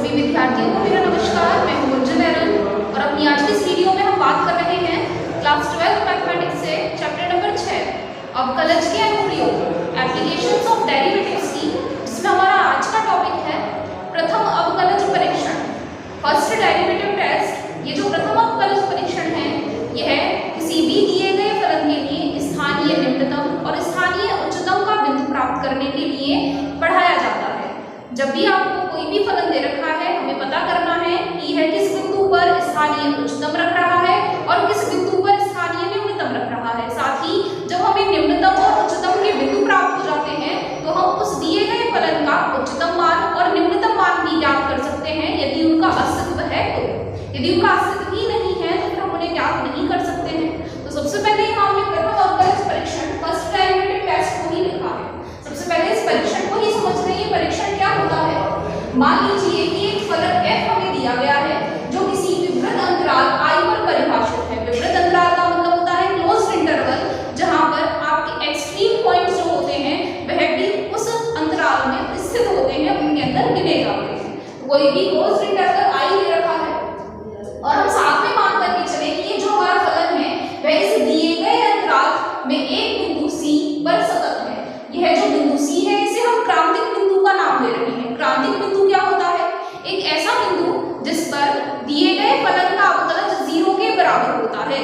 सभी विद्यार्थियों को मेरा नमस्कार। मैं हूं गुंजन एरन और अपनी आज की इस वीडियो में हम बात कर रहे हैं क्लास 12 मैथमेटिक्स से चैप्टर नंबर 6 अवकलज के अनुप्रयोग एप्लीकेशंस ऑफ डेरिवेटिव्स की, जिसमें हमारा आज का टॉपिक है प्रथम अवकलज परीक्षण, फर्स्ट डेरिवेटिव टेस्ट। ये जो प्रथम अवकलज परीक्षण है यह किसी भी दिए गए फलन के लिए स्थानीय निम्नतम और स्थानीय उच्चतम का बिंदु प्राप्त करने के लिए पढ़ाया जाता है। जब भी आपको कोई भी फलन दे रखा है, हमें पता करना है कि यह किस बिंदु पर स्थानीय उच्चतम रख रहा है और किस बिंदु पर स्थानीय निम्नतम रख रहा है। साथ ही जब हमें निम्नतम और उच्चतम के बिंदु प्राप्त हो जाते हैं तो हम उस दिए गए फलन का उच्चतम मान और निम्नतम मान भी ज्ञात कर सकते हैं, यदि उनका अस्तित्व है तो। यदि उनका अस्तित्व ही नहीं है तो फिर हम उन्हें ज्ञात नहीं कर सकते हैं। तो सबसे पहले हमने प्रथम अवकलज परीक्षण फर्स्ट डेरिवेटिव टेस्ट को ही लिखा है। सबसे पहले इस परीक्षण को ही समझ रहे हैं। परीक्षण क्या होता है? मान लीजिए कि एक फलन f हमें दिया गया है जो किसी विवृत अंतराल i पर परिभाषित है। विवृत अंतराल का मतलब होता है क्लोज्ड इंटरवल, जहां पर आपके एक्सट्रीम पॉइंट्स जो होते हैं वह भी उस अंतराल में स्थित होते हैं, उनके अंदर गिने जाते हैं। कोई भी क्लोज्ड इंटरवल i दे रखा है और हम साथ में मान करके चले कि ये जो हमारा फलन है वह इस दिए गए अंतराल में एक बिंदु c पर सतत है। यह जो बिंदु c है इसे हम क्रांतिक बिंदु का नाम दे रहे हैं। क्रांतिक बिंदु क्या होता है? एक ऐसा बिंदु जिस पर दिए गए फलन का अवकलज 0 के बराबर होता है।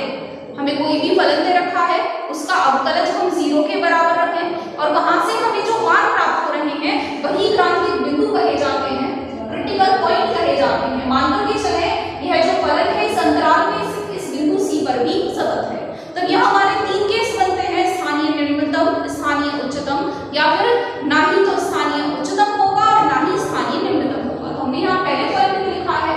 हमें कोई भी फलन दे रखा है, उसका अवकलज हम 0 के बराबर रखें और वहां से हमें जो मान प्राप्त हो रहे हैं वही क्रांतिक बिंदु कहे जाते हैं, क्रिटिकल पॉइंट कहे जाते हैं। मान करके चले यह जो फलन है इस अंतराल में इस बिंदु c पर भी सतत है। तब यह हमारे तीन केस बनते हैं, स्थानीय निम्नतम, स्थानीय उच्चतम, या फिर ना ही तो स्थानीय उच्चतम होगा और ना ही स्थानीय निम्नतम होगा। तो हमने यहाँ पहले पॉइंट में लिखा है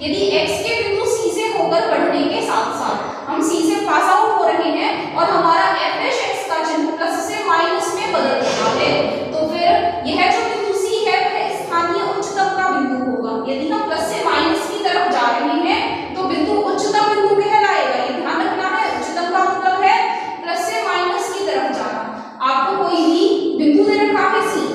यदि x के बिंदु c से होकर बढ़ने के साथ साथ हम c से पास आउट हो रहे हैं और हमारा f' का चिन्ह प्लस से माइनस में बदल रहा है, तो फिर यह जो बिंदु c है वह स्थानीय उच्चतम का बिंदु होगा। यदि हम प्लस से माइनस की तरफ जा रहे हैं तो बिंदु उच्चतम बिंदु कहलाएगा। ये ध्यान रखना है, उच्चतम का मतलब है प्लस से माइनस की तरफ जाना। आपको कोई भी बिंदु दे रखा है c,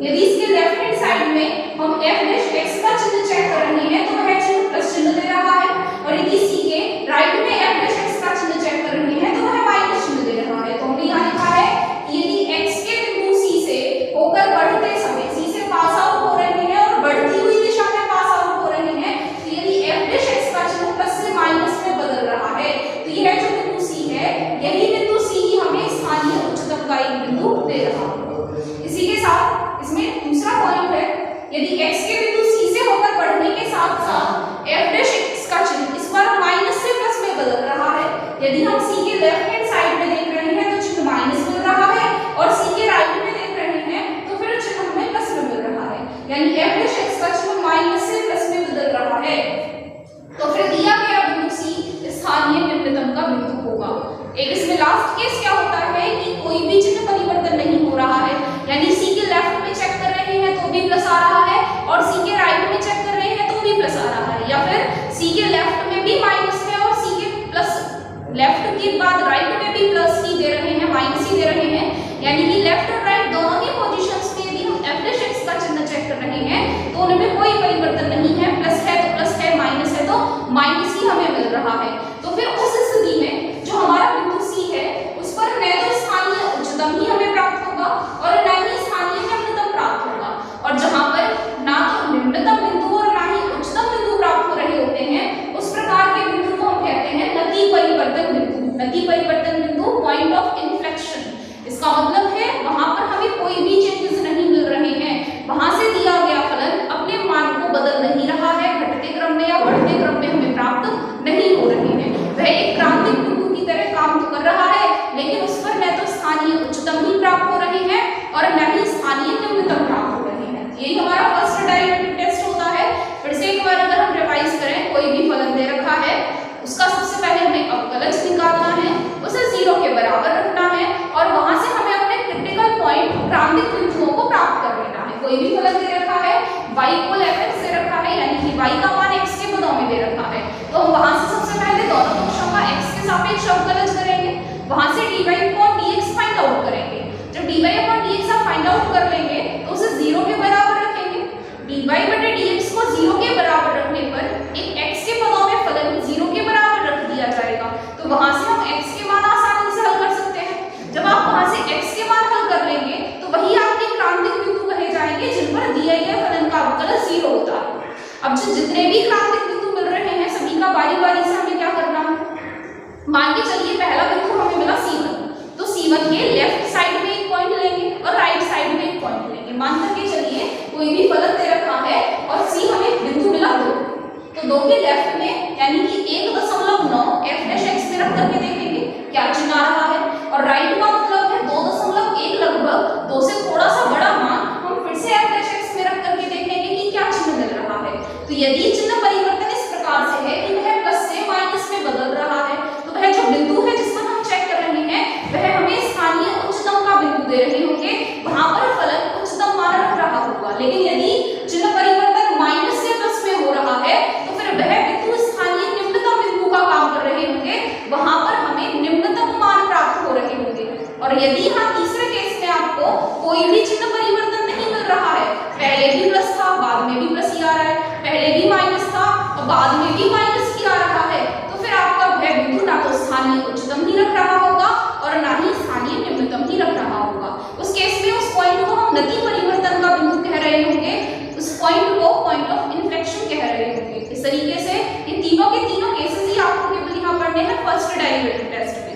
यदि इसके लेफ्ट हैंड साइड में हम f' का चिन्ह चेक कर रहे हैं तो वह चिन्ह प्लस चिन्ह दे रहा है, और यदि c के राइट में f' का चिन्ह चेक कर रहे हैं तो वह माइनस चिन्ह दे रहा है। तो हमने यहाँ लिखा है कि यदि x के बिंदु c से होकर बढ़ते समय c से पास आउट हो रहे हैं और बढ़ती हुई दिशा में पास आउट हो रहे हैं, तो यदि f' का चिन्ह प्लस से माइनस में बदल रहा है तो यह जो बिंदु c है यही बिंदु c ही हमें स्थानीय उच्चतम का एक बिंदु दे रहा है। इसी के साथ इसमें दूसरा पॉइंट है, यदि x के बिंदु c से होकर बढ़ने के साथ साथ f' का चिन्ह इस बार माइनस से प्लस में बदल रहा है। यदि हम c के लेफ्ट हैंड साइड में देख रहे हैं तो चिन्ह माइनस मिल रहा है, और c के राइट में देख रहे हैं तो फिर चिन्ह हमें प्लस में मिल रहा है, यानी f' का चिन्ह माइनस से प्लस में बदल रहा है। तो फिर दिया गया बिंदु c स्थानीय निम्नतम का बिंदु होगा। एक इसमें लास्ट केस क्या होता है कि कोई भी चिन्ह परिवर्तन नहीं हो रहा है, यानी c के लेफ्ट में चेक कर रहे हैं तो भी प्लस आ रहा है और c के राइट में चेक कर रहे हैं तो भी प्लस आ रहा है, या फिर c के लेफ्ट में भी माइनस है और c के प्लस लेफ्ट के बाद राइट में भी प्लस ही दे रहे हैं, माइनस ही दे रहे हैं, यानी कि लेफ्ट और राइट दोनों ही पोजीशंस में यदि हम f' का चिन्ह चेक कर रहे हैं तो उनमें कोई परिवर्तन नहीं है। प्लस है तो प्लस है, माइनस है तो माइनस ही हमें मिल रहा है। तो फिर उस स्थिति में जो हमारा बिंदु c है उस पर न तो स्थानीय उच्चतम ही हमें प्राप्त होगा और न ही स्थानीय निम्नतम प्राप्त होगा, और जहां पर ना तो निम्नतम बिंदु और ना ही उच्चतम बिंदु प्राप्त हो रहे होते हैं उस प्रकार के बिंदु को हम कहते हैं नति परिवर्तन बिंदु। नति परिवर्तन बिंदु, पॉइंट ऑफ इन्फ्लेक्शन। इसका मतलब है वहां पर हमें कोई भी चेंजेस नहीं मिल रहे हैं, वहां से दिया गया फलन अपने मान को बदल नहीं रहा है, घटते क्रम में या बढ़ते क्रम में हमें प्राप्त नहीं हो रहे हैं। वह एक क्रांतिक बिंदु की तरह काम तो कर रहा है, लेकिन उस पर न तो स्थानीय उच्चतम ही प्राप्त हो रहे हैं और न ही स्थानीय निम्नतम प्राप्त हो रहे हैं। यही हमारा फर्स्ट डेरिवेटिव टेस्ट होता है। फिर से एक बार अगर हम रिवाइज करें, कोई भी फलन दे रखा है उसका सबसे पहले हमें अवकलज निकालना है, उसे 0 के बराबर रखना है और वहां से हमें अपने क्रिटिकल पॉइंट क्रांतिक बिंदुओं को प्राप्त कर लेना है। कोई भी फलन दे रखा है, y को f से रखा है, यानी कि y का मान x के पदों में दे रखा है, तो हम वहां से सबसे पहले दोनों पक्षों का x के सापेक्ष अवकलज करेंगे, वहां से dy upon dx find out करेंगे। जब dy upon dx आप फाइंड आउट कर लेंगे तो उसे 0 के बराबर रखेंगे। dy बटे dx को 0 के मुझे जितने भी क्रांतिक बिंदु मिल रहे हैं सभी का बारी बारी से हमें क्या करना है। मान के चलिए पहला बिंदु हमें मिला C1, तो C1 के लेफ्ट साइड में एक पॉइंट लेंगे और राइट साइड में एक पॉइंट लेंगे। मान करके चलिए कोई भी फलन दे रखा है और C हमें बिंदु मिला 2, तो 2 के लेफ्ट में यानी कि 1.9 f' में रख करके देखेंगे क्या चिन्ह आ रहा है, और राइट का मतलब है 2.1 लगभग 2 से थोड़ा सा बड़ा मान हम फिर से f' में रख करके देखेंगे कि क्या चिन्ह मिल रहा है। तो यदि चिन्ह परिवर्तन इस प्रकार से है कि वह प्लस से माइनस में बदल रहा है, तो वह जो बिंदु है जिस पर हम चेक कर रहे हैं वह हमें स्थानीय उच्चतम का बिंदु दे रहे होंगे, वहां पर फलन उच्चतम मान रख रहा होगा। लेकिन यदि चिन्ह परिवर्तन माइनस से प्लस में हो रहा है तो फिर वह बिंदु स्थानीय निम्नतम बिंदु का काम कर रहे होंगे, वहां पर हमें निम्नतम मान प्राप्त हो रहे होंगे। और यदि हाँ तीसरे केस में आपको कोई भी चिन्ह परिवर्तन नहीं मिल रहा है, पहले भी प्लस था बाद में भी प्लस ही आ रहा है, पहले भी माइनस था और बाद में भी माइनस ही आ रहा है, तो फिर आपका वह बिंदु ना तो स्थानीय उच्चतम ही रख रहा होगा और ना ही स्थानीय निम्नतम ही रख रहा होगा। उस केस में उस पॉइंट को हम नति परिवर्तन का बिंदु कह रहे होंगे, उस पॉइंट को पॉइंट ऑफ इन्फ्लेक्शन कह रहे होंगे। इस तरीके से ये तीनों के तीनों केसेस ही आपको केवल यहाँ पढ़ने हैं फर्स्ट डेरिवेटिव टेस्ट में।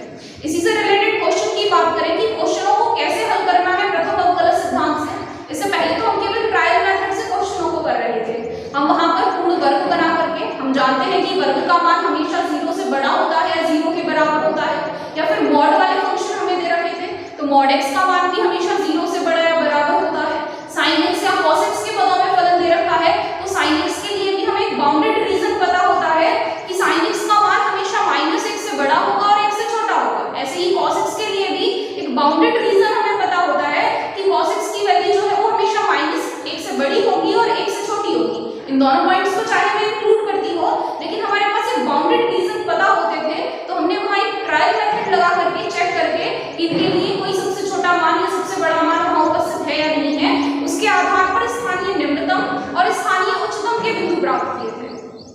इसी से रिलेटेड क्वेश्चन की बात करें कि क्वेश्चनों को कैसे हल करना है प्रथम अवकलज सिद्धांत से। इससे पहले तो हम केवल ट्रायल मेथड से क्वेश्चनों को कर रहे थे, हम वहां पर पूर्ण वर्ग बना करके हम जानते हैं कि वर्ग का मान हमेशा 0 से बड़ा होता है या 0 के बराबर होता है, या फिर मॉड वाले फंक्शन हमें दे रखे थे तो मॉड x का मान भी हमेशा 0 से बड़ा या बराबर होता है। sin x या cos x के पदों में फलन दे रखा है तो sin x के लिए भी हमें एक बाउंडेड रीजन पता होता है कि sin x का मान हमेशा -x से बड़ा होगा और 1 से छोटा होगा। ऐसे ही cos x के लिए भी एक बाउंडेड रीजन हमें पता होता है कि cos x की वैल्यू जो है वो हमेशा -1 से बड़ी होगी और 1 से छोटी होगी। इन दोनों पॉइंट्स को चाहे मैं इंक्लूड करती हो, लेकिन हमारे पास एक बाउंडेड रीजन पता होते थे तो हमने वहां एक ट्रायल मेथड लगा करके चेक करके इनके लिए कोई सबसे छोटा मान या सबसे बड़ा मान वहां उपस्थित है या नहीं है, उसके आधार पर स्थानीय निम्नतम और स्थानीय उच्चतम के बिंदु प्राप्त किए थे।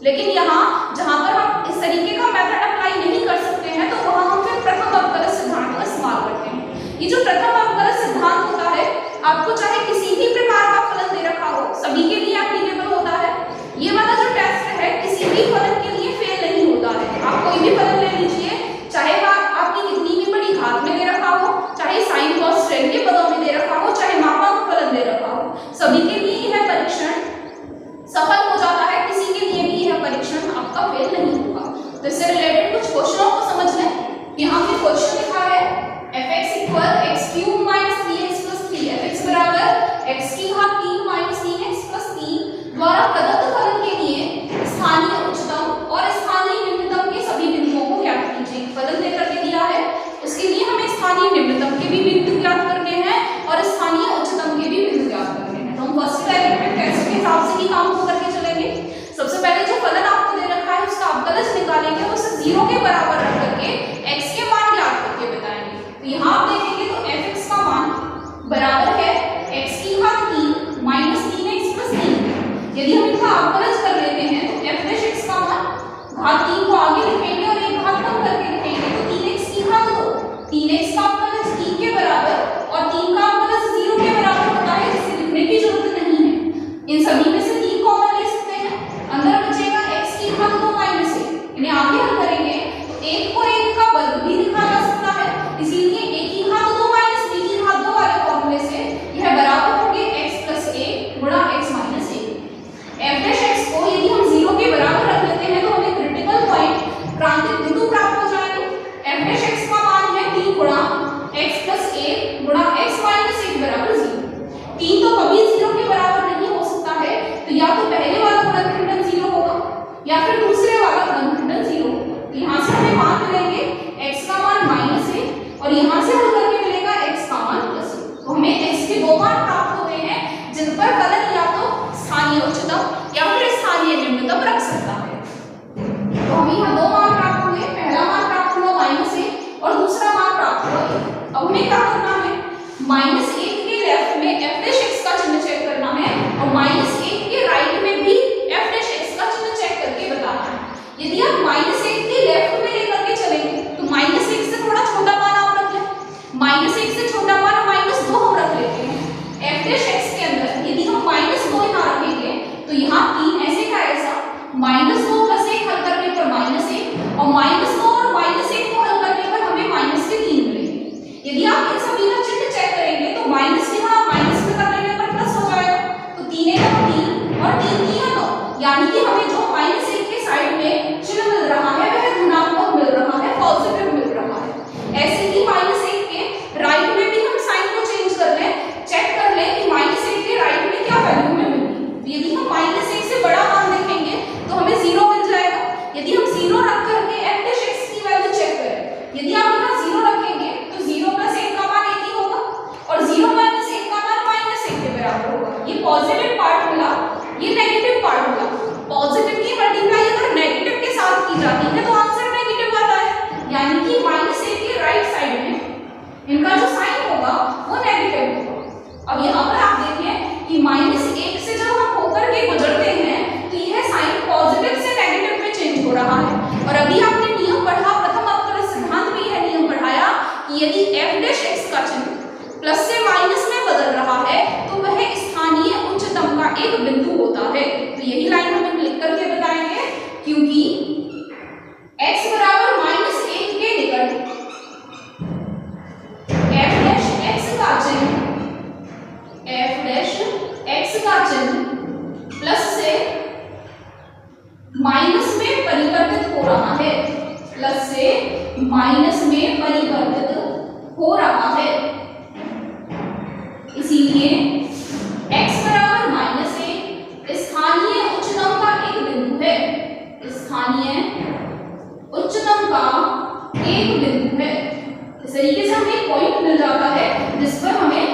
लेकिन यहाँ जहां पर हम इस तरीके का मेथड अप्लाई नहीं कर सकते हैं तो वहां हम फिर प्रथम अवकलज सिद्धांत का इस्तेमाल करते हैं। ये जो प्रथम अवकलज सिद्धांत होता है आपको चाहे किसी भी प्रकार का फलन दे रखा हो सभी के लिए एप्लीकेबल होता है। ये वाला जो टेस्ट है किसी भी फलन के लिए फेल नहीं होता है। आप कोई भी फलन ले लीजिए, चाहे वह आपकी कितनी भी बड़ी घात में दे रखा हो, चाहे साइन कॉस टेन के पदों में दे रखा हो, चाहे मापांक फलन दे रखा हो, सभी के लिए यह परीक्षण सफल हो जाता है, किसी के लिए भी यह परीक्षण आपका फेल नहीं होगा। तो इससे रिलेटेड कुछ क्वेश्चनों को समझ लें। यहाँ पे क्वेश्चन लिखा है fx = x³ - 3x + 3, fx बराबर x की घात 3 - 3x + 3 द्वारा प्रदत्त फलन के लिए स्थानीय उच्चतम और स्थानीय निम्नतम के सभी बिंदुओं को ज्ञात कीजिए। फलन देकर के दिया है, उसके लिए हमें स्थानीय निम्नतम के भी बिंदु ज्ञात करने हैं और स्थानीय उच्चतम के भी बिंदु ज्ञात करने हैं। तो हम फर्स्ट डेरिवेटिव टेस्ट के हिसाब से ही काम को करके चलेंगे। सबसे पहले जो फलन आपको दे रखा है उसका अवकलज निकालेंगे, उसे 0 के बराबर रख करके x के मान ज्ञात करके बताएंगे। तो यहाँ आप देखेंगे तो fx का मान बराबर है x की घात 3 - 3x + 3। यदि हम इनका अवकलज कर लेते हैं तो f' का मान घात 3 को आगे लिखेंगे और एक घात कम करके लिखेंगे तो 3x की घात 2। 3x का अवकलज 3 के बराबर और 3 का अवकलज 0 के बराबर होता है, जिसे लिखने की जरूरत नहीं है। इन सभी में से 3 कॉमन ले सकते हैं, अंदर बचेगा x की घात 2 - 1। इन्हें आगे हल करेंगे तो 1 को 1 का वर्ग भी लिखा जा सकता है, इसीलिए a की घात 2 - b की घात 2 वाले फॉर्मूले से यह बराबर होंगे x + a गुणा x - 1। f' को यदि हम 0 के बराबर रख लेते हैं तो हमें क्रिटिकल पॉइंट क्रांतिक बिंदु प्राप्त हो जाएंगे। f' का मान है 3 गुणा x + a गुणा x - 1 बराबर 0। 3 तो कभी 0 के बराबर नहीं हो सकता है, तो या तो पहले वाला गुणनखंडन 0 होगा या फिर दूसरे वाला गुणनखंडन 0 होगा। तो यहाँ से हमें मान मिलेंगे x का मान -a और यहाँ से हल करके मिलेगा x का मान +a। तो हमें x के दो मान प्राप्त होते हैं जिन पर फलन या तो स्थानीय उच्चतम या फिर स्थानीय निम्नतम रख सकता है। तो हमें यहाँ दो मान प्राप्त हुए, पहला मान प्राप्त हुआ -a और दूसरा मान प्राप्त हुआ 1। अब हमें क्या करना है, -1 के लेफ्ट में f' का चिन्ह चेक करना है और -1 के राइट में भी f' का चिन्ह चेक करके बताना है। यदि आप -1 के लेफ्ट में लेकर के चलेंगे तो -1 से थोड़ा छोटा मान आप रख लें, -1 से छोटा मान -2 हम रख लेते हैं। f' के अंदर यदि हम माइनस में परिवर्तित हो रहा है, प्लस से माइनस में परिवर्तित हो रहा है, इसीलिए x बराबर माइनस ए स्थानीय उच्चतम का एक बिंदु है, स्थानीय उच्चतम का एक बिंदु है। इस तरीके से हमें पॉइंट मिल जाता है जिस पर हमें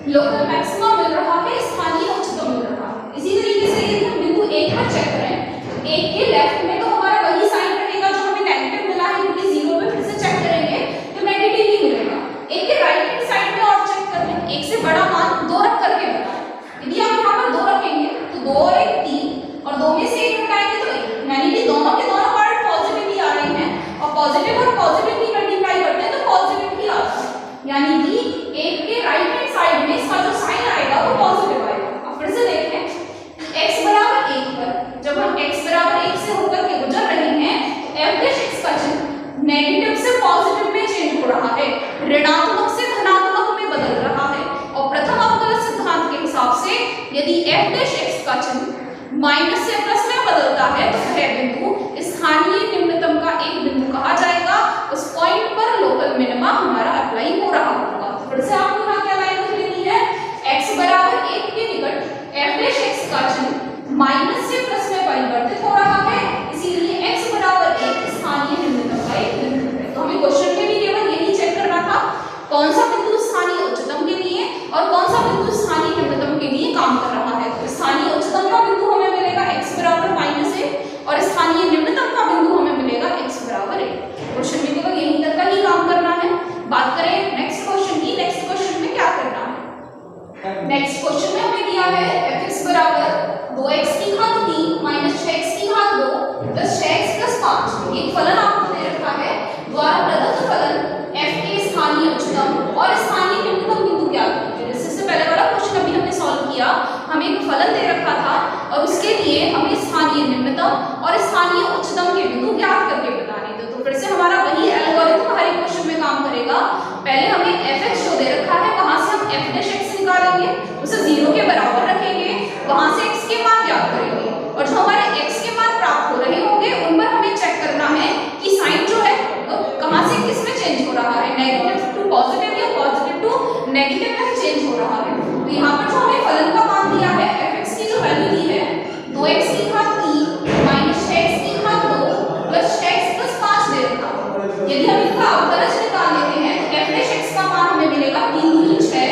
लोकल मैक्सिमा मिल रहा है, स्थानीय उच्चतम मिल रहा है। इसी तरीके से यदि हम बिंदु 1 पर चेक करें तो 1 के लेफ्ट में तो हमारा वही साइन रहेगा जो हमें नेगेटिव मिला है, क्योंकि 0 पे फिर से चेक करेंगे तो नेगेटिव ही मिलेगा। 1 के राइट हैंड साइड में और चेक कर लें, 1 से बड़ा मान 2 रख करके बताएं। यदि आप यहाँ पर 2 रखेंगे तो 2 और 1 3 और 2 में से 1 हटाएंगे तो 1, यानी कि दोनों के दोनों पार्ट पॉजिटिव ही आ रहे हैं और पॉजिटिव ही मल्टीप्लाई करते हैं तो पॉजिटिव ही आता है, यानी कि 1 के राइट हैंड साइड में इसका जो साइन आएगा वो पॉजिटिव आएगा। अब फिर से देखें x बराबर 1 पर जब हम x बराबर 1 से होकर के गुजर रहे हैं तो f डैश x का चिन्ह नेगेटिव से पॉजिटिव में चेंज हो रहा है, ऋणात्मक से धनात्मक में बदल रहा है। और प्रथम अवकलज सिद्धांत के हिसाब से यदि f डैश x का चिन्ह माइनस से प्लस में बदलता है तो वह बिंदु स्थानीय निम्नतम का एक बिंदु कहा जाएगा। उस पॉइंट पर लोकल मिनिमा हमारा अप्लाई हो रहा होगा। फिर से आपको यहाँ क्या लाइन लिख लेनी है, x बराबर 1 के निकट f डैश x का चिन्ह माइनस से प्लस में परिवर्तित हो रहा है, इसीलिए x बराबर 1 स्थानीय निम्नतम का एक बिंदु है। तो हमें क्वेश्चन में भी केवल यही चेक करना था कौन सा बिंदु स्थानीय उच्चतम के लिए और कौन सा बिंदु स्थानीय निम्नतम के लिए काम कर रहा है। तो स्थानीय उच्चतम का बिंदु हमें मिलेगा x बराबर -1 और स्थानीय निम्नतम का बिंदु हमें मिलेगा x बराबर 1। क्वेश्चन में केवल यही तक का ही काम करना है। बात करें नेक्स्ट क्वेश्चन की, नेक्स्ट क्वेश्चन में क्या करना है। नेक्स्ट क्वेश्चन में हमें दिया है fx बराबर 2x की घात 3 माइनस 6x की घात 2 प्लस 6x प्लस 5। एक फलन आपको दे रखा है, द्वारा प्रदत्त फलन f के स्थानीय उच्चतम और स्थानीय निम्नतम बिंदु क्या है। इससे पहले वाला क्वेश्चन अभी हमने सॉल्व किया, हमें एक फलन दे रखा था और उसके लिए हमें स्थानीय निम्नतम और स्थानीय उच्चतम के बिंदु ज्ञात करके बताने थे। तो फिर से हमारा वही एल्गोरिथम हर एक क्वेश्चन में काम करेगा। पहले हमें fx जो दे रखा है वहां से हम f डैश x निकालेंगे, उसे 0 के बराबर रखेंगे, वहां से x के मान ज्ञात करेंगे और जो हमारे x के मान प्राप्त हो रहे होंगे उन पर हमें चेक करना है कि साइन जो है वो कहां से किस में चेंज हो रहा है, नेगेटिव टू पॉजिटिव या पॉजिटिव टू नेगेटिव में चेंज हो रहा है। तो यहाँ पर जो हमें फलन का मान दिया है fx की जो वैल्यू दी है 2x की घात 3 माइनस 6x की घात 2 प्लस 6x प्लस 5 दे रखा है। यदि हम इसका अवकलज निकाल लेते हैं तो f डैश x का मान हमें मिलेगा 3 दूनी 6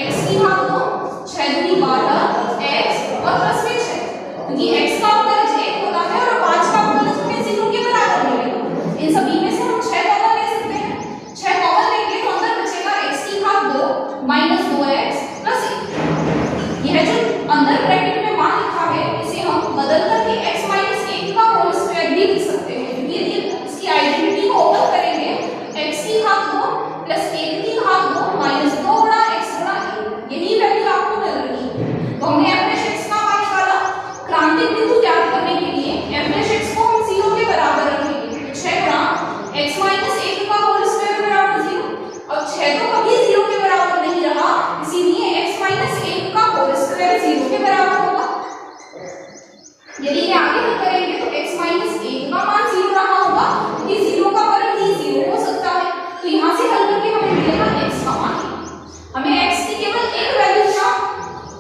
x की घात 2 6 दूनी 12 x और प्लस में 6, क्योंकि x का अवकलज 1 होता है और 5 का अवकलज हमें 0 के बराबर मिलेगा। इन सभी में से हम 6 कॉमन ले सकते हैं, 6 कॉमन लेंगे तो अंदर बचेगा x की घात 2 माइनस 2x प्लस 1। यह जो अंदर ब्रैकेट में मान लिखा है इसे हम बदल करके x माइनस 1 का होल स्क्वायर भी लिख सकते हैं, क्योंकि यदि इसकी आइडेंटिटी को ओपन करेंगे x की घात 2 प्लस 1 की घात 2 माइनस 2 गुणा x गुणा 1, यही वैल्यू आपको मिल रही है। तो हमने f डैश x का मान निकाला। क्रांतिक बिंदु ज्ञात करने के लिए f डैश x को हम 0 के बराबर रखेंगे, 6 गुणा x माइनस 1 का होल स्क्वायर बराबर 0। अब 6 तो कभी 0 के बराबर नहीं रहा, इसीलिए x माइनस 1 का होल स्क्वायर 0 के बराबर होगा। यदि ये आगे हल करेंगे तो x माइनस 1 का मान 0 रहा होगा, क्योंकि 0 का वर्ग ही 0 हो सकता है। तो यहाँ से हल करके हमें मिलेगा x का मान। हमें x की केवल एक वैल्यू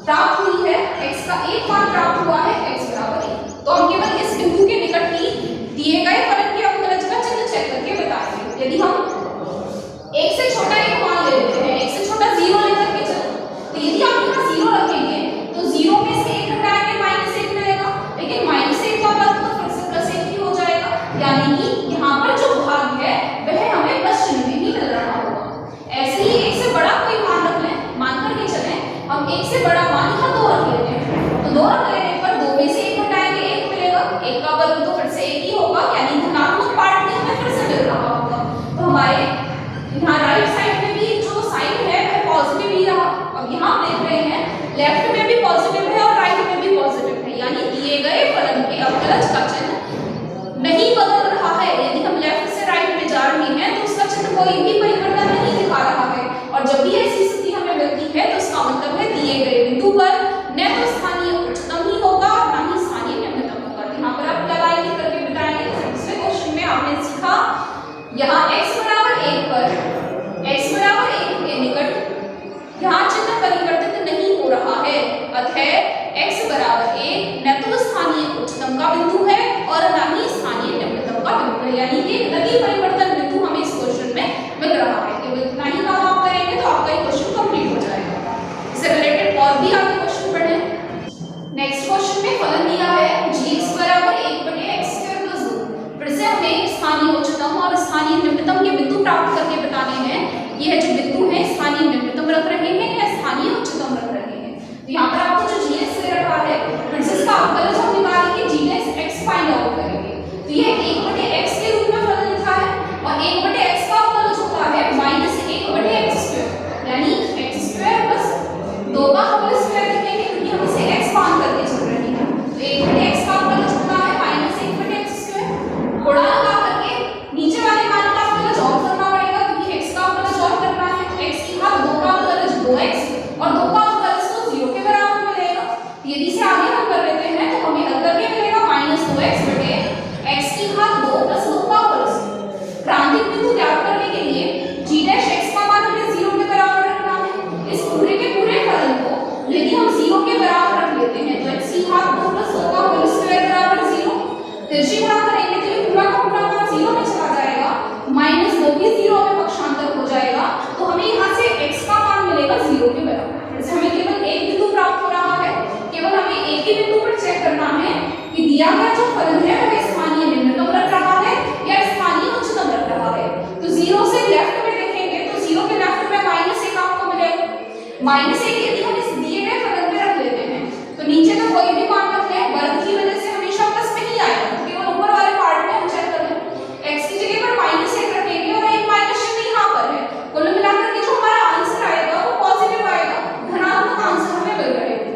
प्राप्त हुई है, x का एक मान प्राप्त हुआ है x बराबर 1। तो हम केवल इस बिंदु के निकट ही दिए गए फलन के अवकलज का चिन्ह चेक करके बताएंगे। यदि हम 1 से छोटा एक मान ले लेते हैं, 1 से छोटा 0 लेकर के चलो, तो यदि आप यहाँ 0 रखेंगे तो 0 में से 1 हटाएंगे -1 मिलेगा, लेकिन -1 का वर्ग तो फिर से प्लस 1 ही हो जाएगा, यानी कि यहाँ पर जो भाग है वह हमें प्लस चिन्ह में ही मिल रहा होगा। ऐसे ही 1 से बड़ा कोई मान रख लें, मान करके चलें हम 1 से बड़ा मान यहाँ 2 रख लेते हैं, तो 2 रख लेने पर 2 में से 1 हटाएंगे 1 मिलेगा, 1 का वर्ग तो फिर से 1 ही होगा, यानी धनात्मक पार्ट में हमें फिर से मिल रहा होगा। तो हमारे यहाँ राइट साइड में भी जो साइन है वह पॉजिटिव ही रहा। अब यहाँ देख रहे हैं लेफ्ट में भी पॉजिटिव है और राइट में भी पॉजिटिव है, यानी दिए गए फलन के अवकलज का चिन्ह नहीं बदल रहा है। यदि हम लेफ्ट से राइट में जा रहे हैं तो उसका चिन्ह कोई भी परिवर्तन नहीं दिखा रहा है, और जब भी ऐसी स्थिति हमें मिलती है तो इसका मतलब है दिए गए बिंदु पर न तो स्थानीय उच्चतम ही होगा और न ही स्थानीय निम्नतम होगा। यहाँ पर आप क्या लाइन रख रहे हैं या स्थानीय उच्चतम रख रहे हैं। तो यहाँ पर आपको जो जीएस दे रखा है जिसका अवकलज हम निकालेंगे जीएस एक्स फाइंड आउट करेंगे। तो यह 1/x के रूप में फलन लिखा है और 1/x का अवकलज होता है -1/x², यानी x² प्लस 2 का होल स्क्वायर लिखेंगे क्योंकि हम इसे x मान करके चल रहे हैं। तो 1/x का अवकलज होता है -1/x² गुणा लगा करके नीचे वाले मान का अवकलज और करना पड़ेगा क्योंकि x का अवकलज और करना है। x की घात 2 का अवकलज 2x और 2 का अवकलज तो 0 के बराबर मिलेगा। यदि से आगे हम कर लेते हैं तो हमें हल करके मिलेगा -2x बटे x की घात 2 प्लस 2 का होल स्क्वायर। क्रांतिक बिंदु ज्ञात करने के लिए g डैश x का मान हमें 0 के बराबर रखना है। इस पूरे के पूरे फलन को यदि हम 0 के बराबर रख लेते हैं तो x की घात 2 प्लस 2 का होल स्क्वायर बराबर 0। तिरछी गुणा करेंगे तो ये पूरा का पूरा मान 0 में चला जाएगा, -2 भी 0 में पक्षांतर हो जाएगा। तो हमें यहाँ से x का मान मिलेगा 0 के बराबर। जैसे हमें केवल एक बिंदु प्राप्त हो रहा है, केवल हमें एक ही बिंदु पर चेक करना है कि दिया गया जो फलन है वह स्थानीय निम्नतम रख रहा है या स्थानीय उच्चतम रख रहा है। तो 0 से लेफ्ट में देखेंगे तो 0 के लेफ्ट में -1 आपको मिलेगा। -1 यदि हम इस दिए गए फलन में रख लेते हैं तो नीचे तो कोई भी मान रख लें, वर्ग की वजह से हमेशा प्लस में ही आएगा। केवल ऊपर वाले पार्ट में हम चेक कर लें, x की जगह पर -1 रखेंगे और एक माइनस चिन्ह यहाँ पर है। कुल मिलाकर के जो हमारा आंसर आएगा वो पॉजिटिव आएगा, धनात्मक आंसर हमें मिल रहे हैं।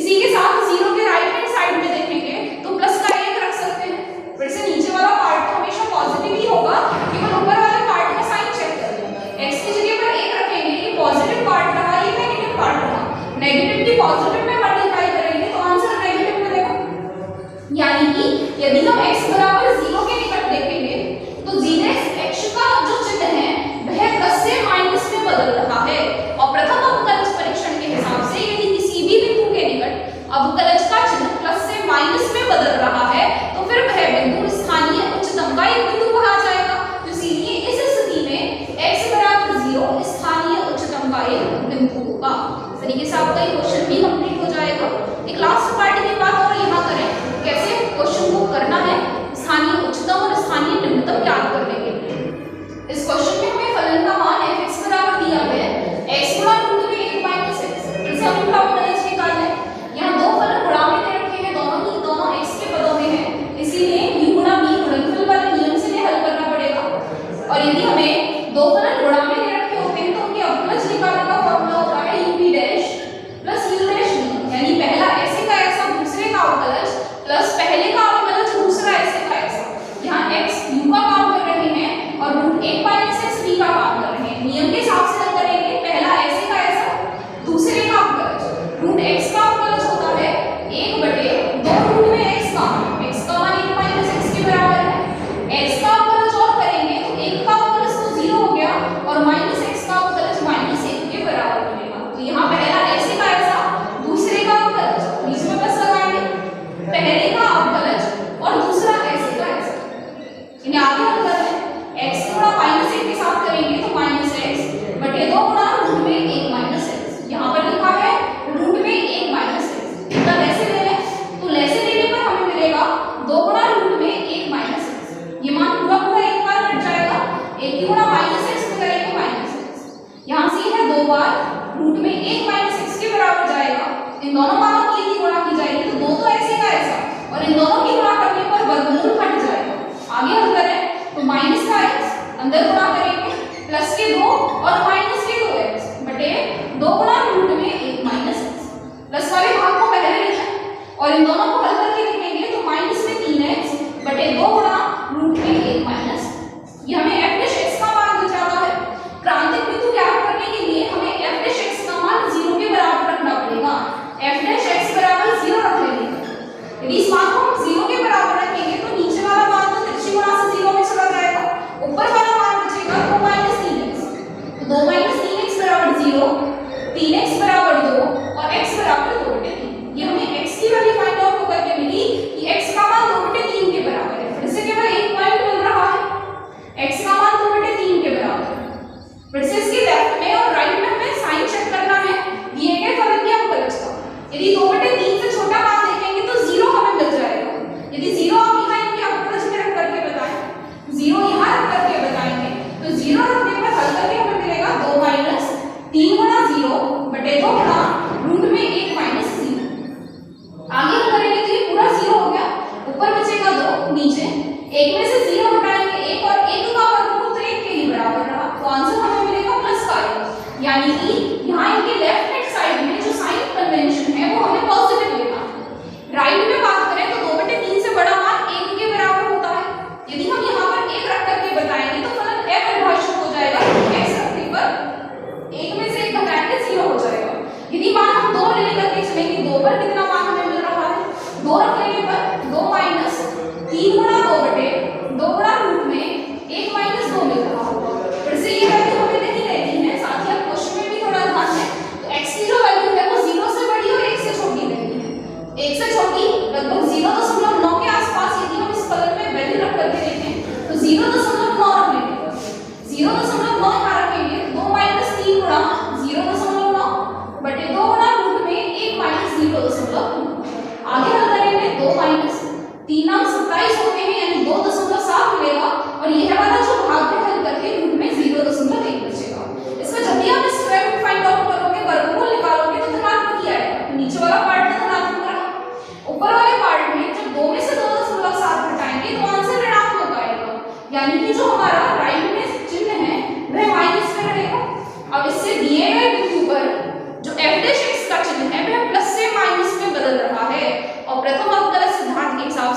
इसी के साथ 0 के राइट हैंड साइड में देखेंगे तो प्लस का 1 रख सकते हैं। फिर से नीचे वाला पार्ट तो हमेशा पॉजिटिव ही होगा, केवल ऊपर वाले पार्ट में साइन चेक कर लें। x की जगह पर 1 रखेंगे, ये पॉजिटिव पार्ट रहा, ये नेगेटिव पार्ट रहा। नेगेटिव की पॉजिटिव में मल्टीप्लाई करेंगे तो आंसर नेगेटिव मिलेगा। यानी कि यदि हम x बराबर 0 के निकट देखेंगे तो x का जो चिन्ह है वह प्लस से माइनस में बदल रहा है। और प्रथम अवकलज परीक्षण के हिसाब से यदि किसी भी बिंदु के निकट अवकलज का चिन्ह प्लस से माइनस में बदल रहा है तो फिर वह बिंदु स्थानीय उच्चतम का एक बिंदु कहा जाएगा। तो इसीलिए इस स्थिति में x बराबर 0 स्थानीय उच्चतम का एक बिंदु होगा। इस तरीके से आपका ये क्वेश्चन भी कंप्लीट हो जाएगा। एक लास्ट पार्ट की बात और यहाँ करें कैसे क्वेश्चन को करना है स्थानीय उच्चतम और स्थानीय निम्नतम ज्ञात करने के लिए। इस क्वेश्चन में हमें फलन का मान f(x) बराबर दिया है x गुणा रूट में 1 माइनस x। फिर से हम इनका अवकलज निकाल लें। यहाँ दो फलन गुणा में दे रखे हैं, दोनों x के पदों में हैं, इसीलिए u गुणा v गुणनफल वाले नियम से हल करना पड़ेगा। और यदि हमें दो फलन गुणा में दे रखे होते हैं तो उनके अवकलज निकालने का फॉर्मूला होता है u(v) dash plus u dash v, यानी पहला ऐसे का ऐसा दूसरे का अवकलज प्लस पहले का अवकलज दूसरा ऐसे का ऐसा। यहाँ x u का काम कर रहे हैं और रूट 1 माइनस x v का काम कर रहे हैं। नियम के हिसाब से हम करेंगे, पहला ऐसे का ऐसा दूसरे का अवकलज। रूट x का अवकलज होता है 1/2 रूट में x का मान 1 माइनस x के बराबर है। x का अवकलज और करेंगे तो 1 का अवकलज तो 0 हो गया और माइनस x का अवकलज -1 के बराबर मिलेगा। तो यहाँ पहला ऐसे का ऐसा दूसरे का अवकलज, बीच में प्लस लगाएंगे, पहले का अवकलज और दूसरा ऐसे का ऐसा। इन्हें आगे हम कर रहे हैं, x गुणा -1 के साथ करेंगे तो -x बटे 2 गुणा रूट में 1 माइनस x। यहाँ पर लिखा है रूट में 1 माइनस x। मतलब ऐसे ले लें तो ऐसे लेने पर हमें मिलेगा 2 गुणा रूट में 1 माइनस x। ये मान पूरा पूरा एक बार कट जाएगा, 1 की गुणा -x में करेंगे -x। यहाँ से यह 2 बार रूट में 1 माइनस x के बराबर जाएगा। इन दोनों मानों की यदि गुणा की जाएगी तो 2 तो ऐसे का ऐसा और इन दोनों की गुणा करने पर वर्गमूल हट जाएगा। आगे हम करें तो माइनस का x अंदर गुणा करेंगे प्लस के 2 और माइनस के 2x बटे 2 गुणा रूट में 1 माइनस x। प्लस वाले भाग को पहले लिखें और इन दोनों को हल करके लिखेंगे तो माइनस में 3x बटे 2 गुणा रूट में 1 माइनस। ये हमें f' का मान मिल जाता है। क्रांतिक बिंदु ज्ञात करने के लिए हमें f' का मान 0 के बराबर रखना पड़ेगा। f' बराबर 0 रख लेंगे। यदि इस मान को हम 0 के बराबर रखेंगे तो नीचे वाला मान तो तिरछी गुणा से 0 में चला जाएगा, ऊपर वाला मान बचेगा 2 माइनस 3x। तो 2 माइनस 3x बराबर 0, 3x बराबर 2 और x बराबर 2/3। ये हमें x की वैल्यू फाइंड आउट होकर के मिली कि x का मान 2/3 के बराबर है। फिर से केवल एक पॉइंट मिल रहा है, x का मान 2/3 के बराबर है। फिर से इसके लेफ्ट में और राइट में हमें साइन चेक करना है दिए गए फलन के अवकलज का। यदि 2/3 से छोटा मान देखेंगे तो 0 हमें मिल जाएगा, यदि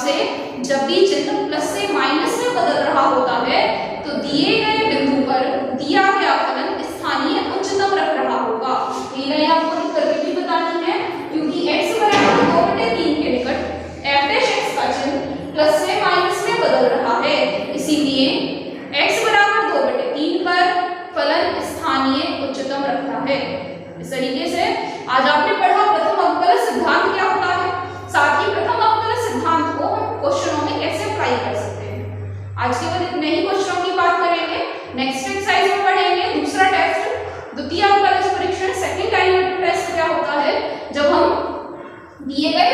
से जब भी चिन्ह प्लस से माइनस में बदल रहा होता है तो दिए गए बिंदु पर दिया गया फलन स्थानीय उच्चतम रख रहा होगा। ये लाइन आपको लिख करके भी बतानी है, क्योंकि x बराबर 2/3 के निकट f डैश x का चिन्ह प्लस से माइनस में बदल रहा है, इसीलिए x बराबर 2/3 पर फलन स्थानीय उच्चतम रखता है। इस तरीके से आज आपने पढ़ा प्रथम अवकलज सिद्धांत क्या होता है, साथ ही प्रथम अवकलज सिद्धांत को हम क्वेश्चनों में कैसे अप्लाई कर सकते हैं। आज केवल इतने ही क्वेश्चनों की बात करेंगे। नेक्स्ट एक्सरसाइज में पढ़ेंगे दूसरा टेस्ट, द्वितीय अवकलज परीक्षण सेकंड टाइम टेस्ट क्या होता है, जब हम दिए गए